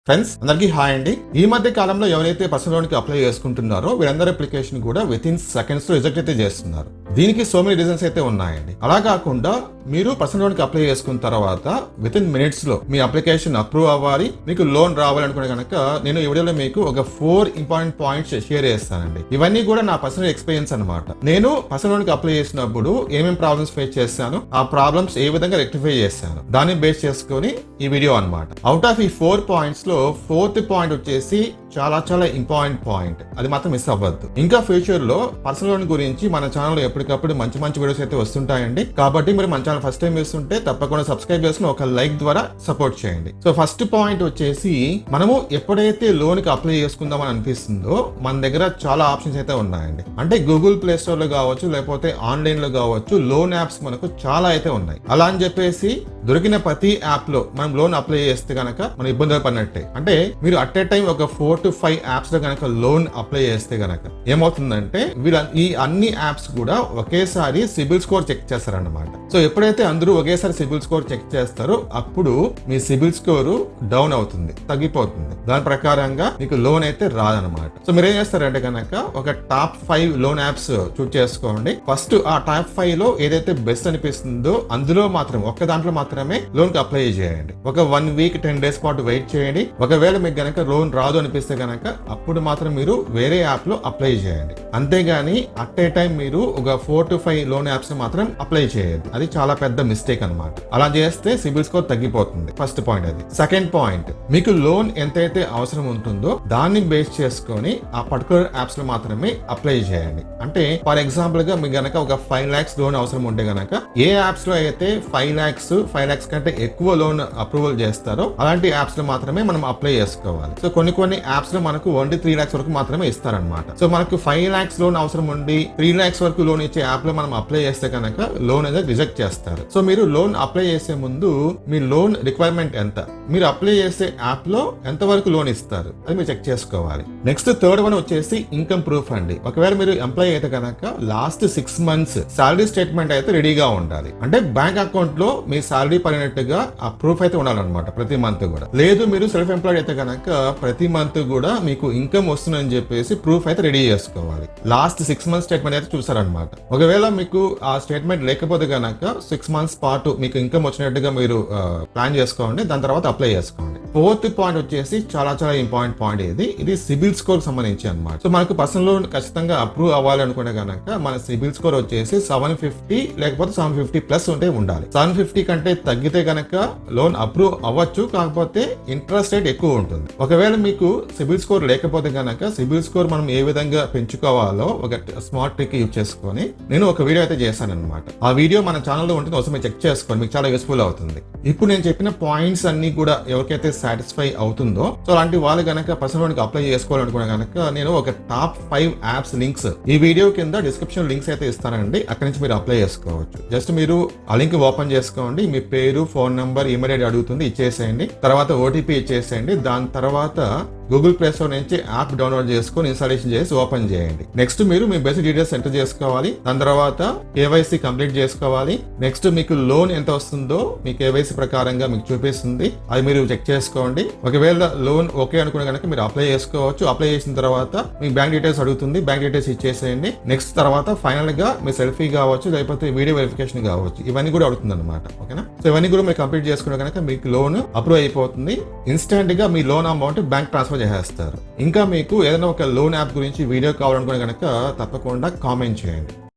Friends అందరికీ hi అండి. ఈ మధ్య కాలంలో ఎవరైతే పర్సనల్ లోన్ కి అప్లై చేసుకుంటున్నారో వీరందరి అప్లికేషన్ కూడా విత్ ఇన్ సెకండ్స్ లో రిజెక్ట్ అయితే చేస్తున్నారు. దీనికి సో మెనీ రీజన్స్ అయితే ఉన్నాయండి. అలా కాకుండా మీరు పర్సనల్ లోన్ కి అప్లై చేసుకున్న తర్వాత విత్ ఇన్ మినిట్స్ లో మీ అప్లికేషన్ అప్రూవ్ అవ్వాలి, మీకు లోన్ రావాలనుకునే కనుక నేను ఈ వీడియోలో మీకు ఒక 4 ఇంపార్టెంట్ పాయింట్స్ షేర్ చేస్తానండి. ఇవన్నీ కూడా నా పర్సనల్ ఎక్స్పీరియన్స్ అనమాట. నేను పర్సనల్ లోన్ కి అప్లై చేసినప్పుడు ఏమేమి ప్రాబ్లమ్స్ ఫేస్ చేశాను, ఆ ప్రాబ్లమ్స్ ఏ విధంగా రెక్టిఫై చేశాను, దాన్ని బేస్ చేసుకుని ఈ వీడియో అనమాట. అవుట్ ఆఫ్ ఈ 4 పాయింట్స్ లో 4th పాయింట్ వచ్చేసి చాలా చాలా ఇంపార్టెంట్ పాయింట్, అది మాత్రం మిస్ అవ్వద్దు. ఇంకా ఫ్యూచర్ లో పర్సనల్ లోన్ గురించి మన ఛానల్ లో ఎప్పటికప్పుడు మంచి మంచి వీడియోస్ అయితే వస్తుంటాయండి. కాబట్టి మీరు మన ఛానల్ ఫస్ట్ టైం చూస్తుంటే తప్పకుండా సబ్స్క్రైబ్ చేసుకుని ఒక లైక్ ద్వారా సపోర్ట్ చేయండి. సో ఫస్ట్ పాయింట్ వచ్చేసి, మనము ఎప్పుడైతే లోన్ కి అప్లై చేసుకుందామని అనిపిస్తుందో మన దగ్గర చాలా ఆప్షన్స్ అయితే ఉన్నాయండి. అంటే గూగుల్ ప్లే స్టోర్ లో కావచ్చు, లేకపోతే ఆన్లైన్ లో కావచ్చు, లోన్ యాప్స్ మనకు చాలా అయితే ఉన్నాయి. అలా అని చెప్పేసి దొరికిన ప్రతి యాప్ లో మనం లోన్ అప్లై చేస్తే కనుక మనం ఇబ్బందులు పడినట్టే. అంటే మీరు అట్ ఏ టైం ఒక 4 to 5 యాప్స్ లో కనుక లోన్ అప్లై చేస్తే కనుక ఏమవుతుందంటే ఈ అన్ని యాప్స్ కూడా ఒకేసారి సిబిల్ స్కోర్ చెక్ చేస్తారన్నమాట. సో ఎప్పుడైతే అందరూ ఒకేసారి సిబిల్ స్కోర్ చెక్ చేస్తారో అప్పుడు మీ సిబిల్ స్కోర్ డౌన్ అవుతుంది, తగ్గిపోతుంది. దాని ప్రకారంగా మీకు లోన్ అయితే రాదనమాట. సో మీరు ఏం చేస్తారంటే కనుక ఒక టాప్ 5 లోన్ యాప్స్ చూస్ చేసుకోండి. ఫస్ట్ ఆ టాప్ 5 లో ఏదైతే బెస్ట్ అనిపిస్తుందో అందులో మాత్రం ఒక్క దాంట్లో మాత్రమే లోన్ కి అప్లై చేయండి. ఒక 1 week 10 days పాటు వెయిట్ చేయండి. ఒకవేళ మీకు గనక లోన్ రాదు అనిపిస్తే గనక అప్పుడు మాత్రం మీరు వేరే యాప్ లో అప్లై చేయండి. అంతేగాని అట్ ఏ టైం మీరు ఒక 4 to 5 లోన్ యాప్స్ మాత్రం అప్లై చేయద్దు. అది చాలా పెద్ద మిస్టేక్ అనమాట. అలా చేస్తే సిబిల్ స్కోర్ తగ్గిపోతుంది. ఫస్ట్ పాయింట్ అది. సెకండ్ పాయింట్, మీకు లోన్ ఎంతైతే అవసరం ఉంటుందో దాన్ని బేస్ చేసుకొని ఆ పర్టికులర్ యాప్స్ లో మాత్రమే అప్లై చేయండి. అంటే ఫర్ ఎగ్జాంపుల్ గా మీకు గనక ఒక 5 lakhs లోన్ అవసరం ఉంటే గనక ఏ యాప్స్ లో అయితే 5 lakhs కంటే ఎక్కువ లోన్ అప్రూవల్ చేస్తారో అలాంటి యాప్స్ లో మాత్రమే మనం అప్లై చేసుకోవాలి. సో కొన్ని యాప్స్ లో మనకు ఓన్లీ 3 lakhs వరకు మాత్రమే ఇస్తారనమాట. సో మనకు 5 lakhs లోన్ అవసరం ఉండి 3 lakhs వరకు లోన్ ఇచ్చే యాప్ లో మనం అప్లై చేస్తే కనుక లోన్ అనేది రిజెక్ట్ చేస్తారు. సో మీరు లోన్ అప్లై చేసే ముందు మీ లోన్ రిక్వైర్మెంట్ ఎంత, మీరు అప్లై చేసే యాప్ లో ఎంత వరకు లోన్ ఇస్తారు అది మీరు చెక్ చేసుకోవాలి. నెక్స్ట్ థర్డ్ వన్ వచ్చేసి ఇన్కమ్ ప్రూఫ్ అండి. ఒకవేళ మీరు ఎంప్లాయ్ అయితే కనుక లాస్ట్ 6 months సాలరీ స్టేట్మెంట్ అయితే రెడీగా ఉండాలి. అంటే బ్యాంక్ అకౌంట్ లో మీ సాలరీ పడినట్టుగా ఆ ప్రూఫ్ అయితే ఉండాలన్నమాట ప్రతి మంత్ కూడా. లేదు మీరు సెల్ఫ్ ఎంప్లాయిడ్ అయితే కనుక ప్రతి మంత్ కూడా మీకు ఇన్కమ్ వస్తుందని చెప్పేసి ప్రూఫ్ అయితే రెడీ చేసుకోవాలి. లాస్ట్ 6 months స్టేట్మెంట్ అయితే చూసారనమాట. ఒకవేళ మీకు ఆ స్టేట్మెంట్ లేకపోతే కనుక 6 months పాటు మీకు ఇన్కమ్ వచ్చినట్టుగా మీరు ప్లాన్ చేసుకోండి. దాని తర్వాత అప్లై చేసుకోండి. 4th పాయింట్ వచ్చేసి చాలా చాలా ఇంపార్టెంట్ పాయింట్. ఇది సిబిల్ స్కోర్ సంబంధించి అనమాట. సో మనకు పర్సనల్ లోన్ ఖచ్చితంగా అప్రూవ్ అవ్వాలి అనుకుంటే కనుక మన సిబిల్ స్కోర్ వచ్చేసి 750 లేకపోతే 750+ ఉంటే ఉండాలి. 750 కంటే తగ్గితే కనుక లోన్ అప్రూవ్ అవ్వచ్చు, కాకపోతే ఇంట్రెస్ట్ రేట్ ఎక్కువ ఉంటుంది. ఒకవేళ మీకు సిబిల్ స్కోర్ లేకపోతే కనుక సిబిల్ స్కోర్ మనం ఏ విధంగా పెంచుకోవాలో ఒక స్మార్ట్ ట్రిక్ యూజ్ చేసుకొని నేను ఒక వీడియో అయితే చేశాను అనమాట. ఆ వీడియో మన ఛానల్లో ఉంటుంది, ఒకసారి మీరు చెక్ చేసుకోండి, మీకు చాలా యూస్ఫుల్ అవుతుంది. ఇప్పుడు నేను చెప్పిన పాయింట్స్ అన్ని కూడా ఎవరికైతే సాటిస్ఫై అవుతుందో, సో అలాంటి వాళ్ళు కనుక పర్సనల్ లోన్ కి అప్లై చేసుకోవాలనుకున్నా కనుక నేను ఒక టాప్ 5 యాప్స్ లింక్స్ ఈ వీడియో కింద డిస్క్రిప్షన్ లింక్స్ అయితే ఇస్తానండి. అక్కడి నుంచి మీరు అప్లై చేసుకోవచ్చు. జస్ట్ మీరు ఆ లింక్ ఓపెన్ చేసుకోండి, మీ పేరు, ఫోన్ నంబర్, ఈమెయిల్ ఐడి అడుగుతుంది, ఇచ్చేసేయండి. తర్వాత ఓటీపీ ఇచ్చేసేయండి. దాని తర్వాత గూగుల్ ప్లే స్టోర్ నుంచి యాప్ డౌన్లోడ్ చేసుకొని ఇన్స్టాలేషన్ చేసి ఓపెన్ చేయండి. నెక్స్ట్ మీరు మీ బేసిక్ డీటెయిల్స్ ఎంటర్ చేసుకోవాలి. దాని తర్వాత కేవైసీ కంప్లీట్ చేసుకోవాలి. నెక్స్ట్ మీకు లోన్ ఎంత వస్తుందో మీ కేవైసీ ప్రకారంగా మీకు చూపిస్తుంది, అది మీరు చెక్ చేసుకోండి. ఒకవేళ లోన్ ఓకే అనుకునే కనుక మీరు అప్లై చేసుకోవచ్చు. అప్లై చేసిన తర్వాత మీ బ్యాంక్ డీటెయిల్స్ అడుగుతుంది, బ్యాంక్ డీటెయిల్స్ ఇచ్చేసేయండి. నెక్స్ట్ తర్వాత ఫైనల్ గా మీ సెల్ఫీ కావచ్చు, లేకపోతే వీడియో వెరిఫికేషన్ కావచ్చు, ఇవన్నీ కూడా అడుగుతుంది అనమాట. ఓకేనా? సో ఇవన్నీ కూడా మీరు కంప్లీట్ చేసుకునే కనుక మీకు లోన్ అప్రూవ్ అయిపోతుంది. ఇన్స్టెంట్ గా మీ లోన్ అమౌంట్ బ్యాంక్ ట్రాన్స్ఫర్ చేస్తారు. ఇంకా మీకు ఏదైనా ఒక లోన్ యాప్ గురించి వీడియో కావాలనుకునే కనుక తప్పకుండా కామెంట్ చేయండి.